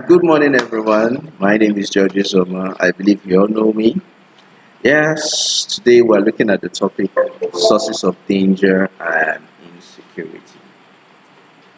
Good morning, everyone. My name is George Zoma. I believe you all know me. Yes, today we're looking at the topic sources of danger and insecurity.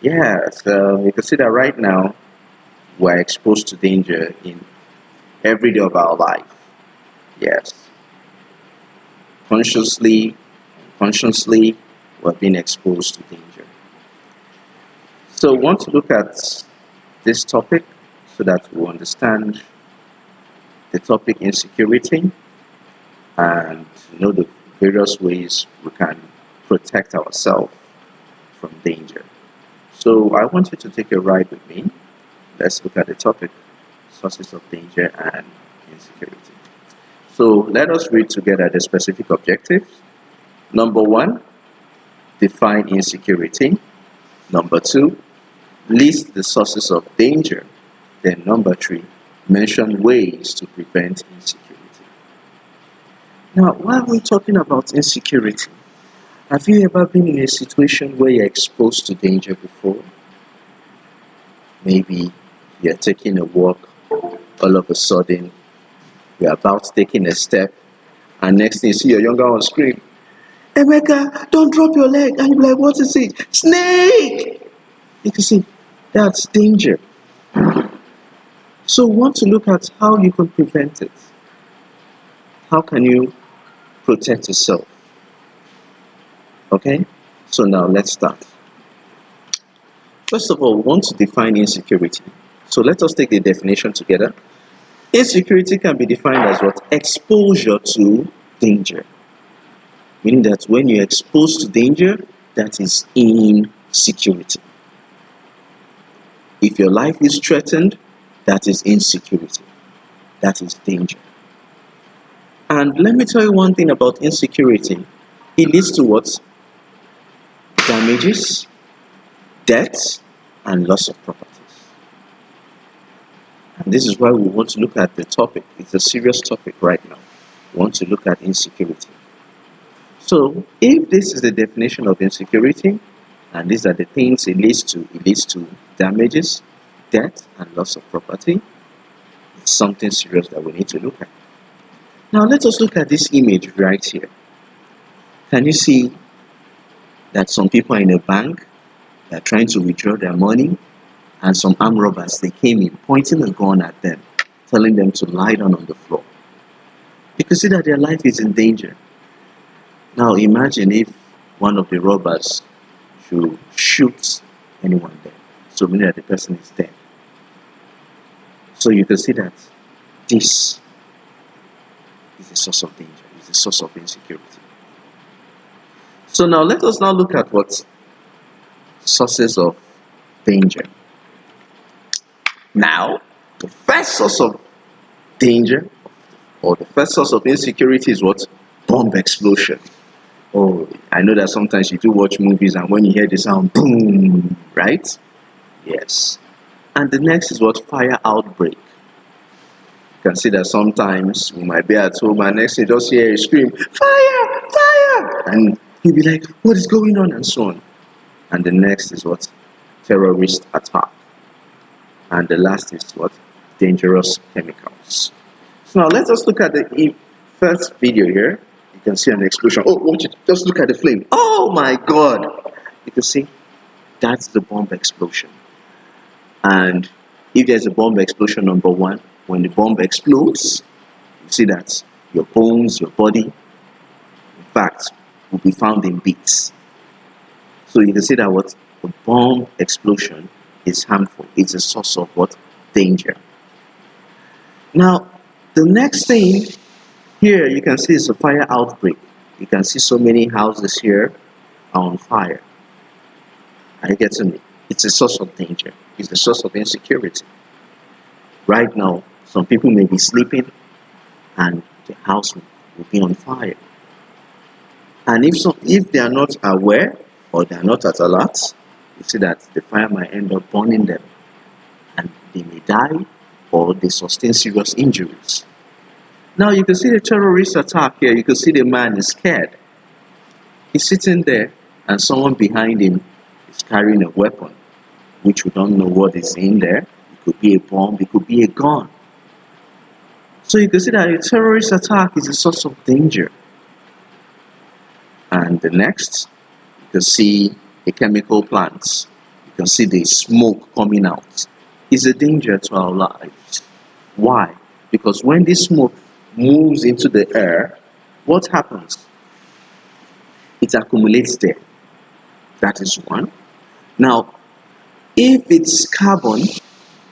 Yes, you can see that right now we're exposed to danger in every day of our life. Yes, consciously, unconsciously, we're being exposed to danger. So, we want to look at this topic so that we understand the topic insecurity and know the various ways we can protect ourselves from danger. So I want you to take a ride with me. Let's look at the topic sources of danger and insecurity. So let us read together the specific objectives. Number one, define insecurity. Number two, list the sources of danger. Then number three, mention ways to prevent insecurity. Now, why are we talking about insecurity? Have you ever been in a situation where you're exposed to danger before? Maybe you're taking a walk, all of a sudden you're about taking a step, and next thing you see your younger one scream, Emeka, don't drop your leg. And you're like, what is it? Snake! You can see, that's danger. So we want to look at how you can prevent it. How can you protect yourself? Okay? So now let's start. First of all, we want to define insecurity. So let us take the definition together. Insecurity can be defined as what? Exposure to danger. Meaning that when you're exposed to danger, that is insecurity. If your life is threatened, that is insecurity. That is danger. And let me tell you one thing about insecurity. It leads to what? Damages, deaths, and loss of properties. And this is why we want to look at the topic. It's a serious topic right now. We want to look at insecurity. So, if this is the definition of insecurity, and these are the things it leads to damages, death, and loss of property, it's something serious that we need to look at. Now, let us look at this image right here. Can you see that some people are in a bank, they're trying to withdraw their money, and some armed robbers, they came in, pointing a gun at them, telling them to lie down on the floor. You can see that their life is in danger. Now imagine if one of the robbers should shoot anyone there, so meaning that the person is dead. So you can see that this is a source of danger, it's a source of insecurity. So now let us now look at what sources of danger. Now, the first source of danger or the first source of insecurity is what? Bomb explosion. Oh, I know that sometimes you do watch movies and when you hear the sound, boom, right? Yes. And the next is what? Fire outbreak. You can see that sometimes we might be at home and next thing you just hear a scream, fire, fire! And you'll be like, what is going on? And so on. And the next is what? Terrorist attack. And the last is what? Dangerous chemicals. So now let us look at the first video here. You can see an explosion. Oh, watch it. Just look at the flame. Oh my God. You can see that's the bomb explosion. And if there's a bomb explosion, number one, when the bomb explodes, you see that your bones, your body, in fact, will be found in bits. So you can see that what? The bomb explosion is harmful. It's a source of what? Danger. Now, the next thing here you can see is a fire outbreak. You can see so many houses here are on fire. Are you getting me? It's a source of danger. It's a source of insecurity. Right now, some people may be sleeping and the house will be on fire. And if they are not aware or they are not at alert, you see that the fire might end up burning them and they may die or they sustain serious injuries. Now you can see the terrorist attack here. You can see the man is scared. He's sitting there and someone behind him is carrying a weapon, which we don't know what is in there. It could be a bomb, it could be a gun. So you can see that a terrorist attack is a source of danger. And the next, you can see a chemical plant. You can see the smoke coming out. It's a danger to our lives. Why? Because when this smoke moves into the air, what happens? It accumulates there. That is one. Now, if it's carbon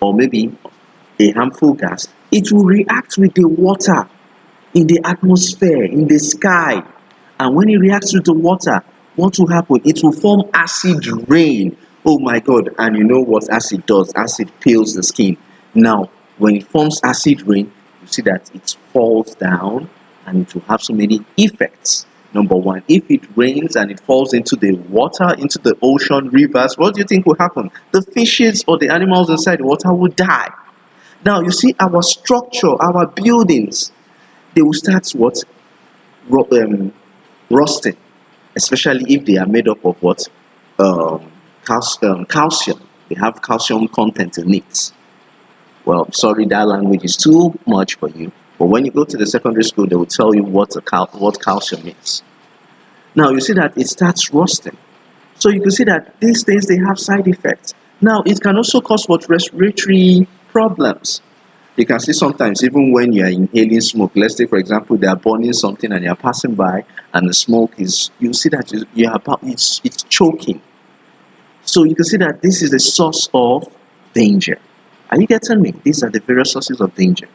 or maybe a harmful gas, it will react with the water in the atmosphere, in the sky. And when it reacts with the water, what will happen? It will form acid rain. Oh my God. And you know what acid does? Acid peels the skin. Now, when it forms acid rain, you see that it falls down and it will have so many effects. Number one, if it rains and it falls into the water, into the ocean, rivers, what do you think will happen? The fishes or the animals inside the water will die. Now, you see our structure, our buildings, they will start what? Rusting, especially if they are made up of what? Calcium. They have calcium content in it. Well, sorry, that language is too much for you. But when you go to the secondary school, they will tell you what calcium is. Now, you see that it starts rusting. So you can see that these things, they have side effects. Now, it can also cause what? Respiratory problems. You can see sometimes even when you are inhaling smoke, let's say for example they are burning something and you are passing by and the smoke is, you see that you are about, it's choking. So you can see that this is a source of danger. Are you getting me? These are the various sources of danger.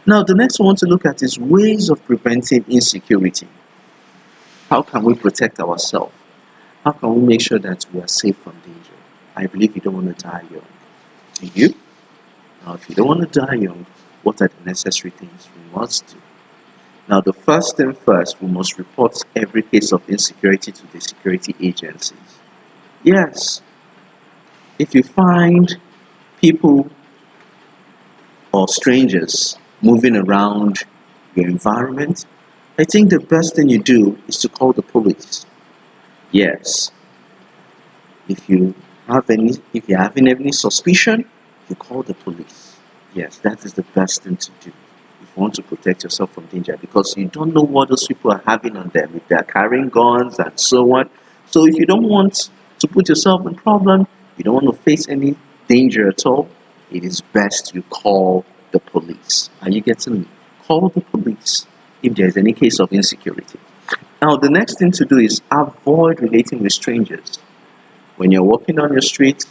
Now the next one I want to look at is ways of preventing insecurity. How can we protect ourselves? How can we make sure that we are safe from danger? I believe you don't want to die young. Do you? Now, if you don't want to die young, what are the necessary things we must do? Now, the first thing first, we must report every case of insecurity to the security agencies. Yes, if you find people or strangers moving around your environment, I think the best thing you do is to call the police. Yes, if you're having any suspicion, you call the police. Yes, that is the best thing to do if you want to protect yourself from danger, because you don't know what those people are having on them, if they're carrying guns and so on. So if you don't want to put yourself in problem, you don't want to face any danger at all, it is best you call the police. Are you getting me? Call the police if there is any case of insecurity. Now, the next thing to do is avoid relating with strangers. When you're walking on your street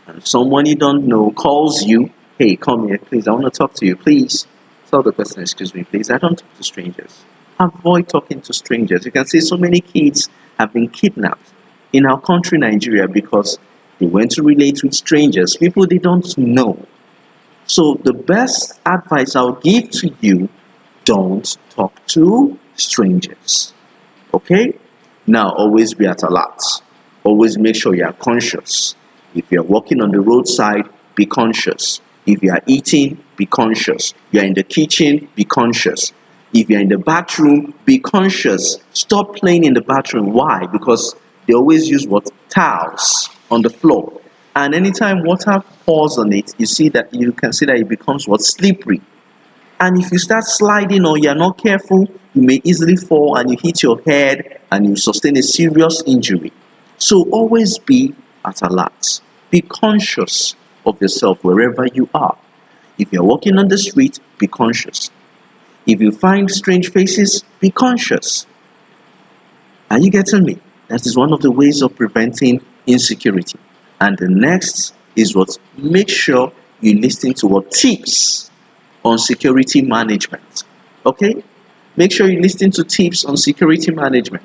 and someone you don't know calls you, hey, come here, please, I want to talk to you, please. Tell the person, excuse me, please, I don't talk to strangers. Avoid talking to strangers. You can see so many kids have been kidnapped in our country, Nigeria, because they went to relate with strangers, people they don't know. So the best advice I'll give to you, don't talk to strangers. Okay? Now, always be at alert. Always make sure you are conscious. If you are walking on the roadside, be conscious. If you are eating, be conscious. You are in the kitchen, be conscious. If you are in the bathroom, be conscious. Stop playing in the bathroom. Why? Because they always use what? Towels on the floor. And anytime water falls on it, you can see that it becomes what? Slippery. And if you start sliding or you're not careful, you may easily fall and you hit your head and you sustain a serious injury. So always be at alert. Be conscious of yourself wherever you are. If you're walking on the street, be conscious. If you find strange faces, be conscious. Are you getting me? That is one of the ways of preventing insecurity. And the next is what? Make sure you listen to what? Tips on security management. Okay? Make sure you listen to tips on security management.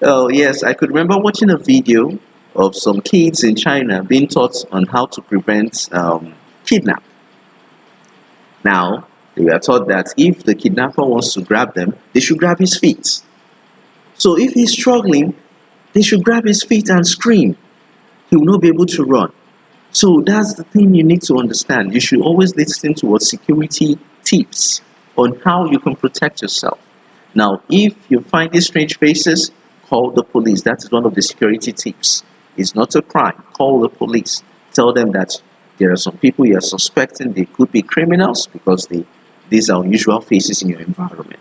Oh, yes, I could remember watching a video of some kids in China being taught on how to prevent kidnap. Now, they were taught that if the kidnapper wants to grab them, they should grab his feet. So if he's struggling, they should grab his feet and scream. He will not be able to run. So that's the thing you need to understand. You should always listen to what security tips on how you can protect yourself. Now, if you find these strange faces, call the police. That is one of the security tips. It's not a crime. Call the police. Tell them that There are some people you are suspecting they could be criminals because these are unusual faces in your environment.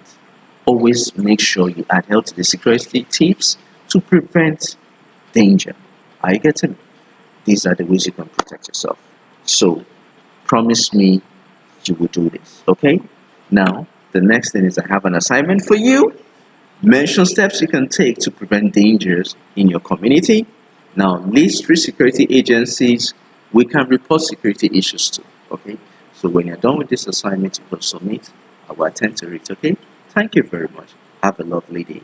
Always make sure you adhere to the security tips to prevent danger. Are you getting me? These are the ways you can protect yourself. So promise me you will do this. Okay? Now, the next thing is I have an assignment for you. Mention steps you can take to prevent dangers in your community. Now, list three security agencies we can report security issues to. Okay? So when you're done with this assignment, you can submit. I will attend to it. Okay? Thank you very much. Have a lovely day.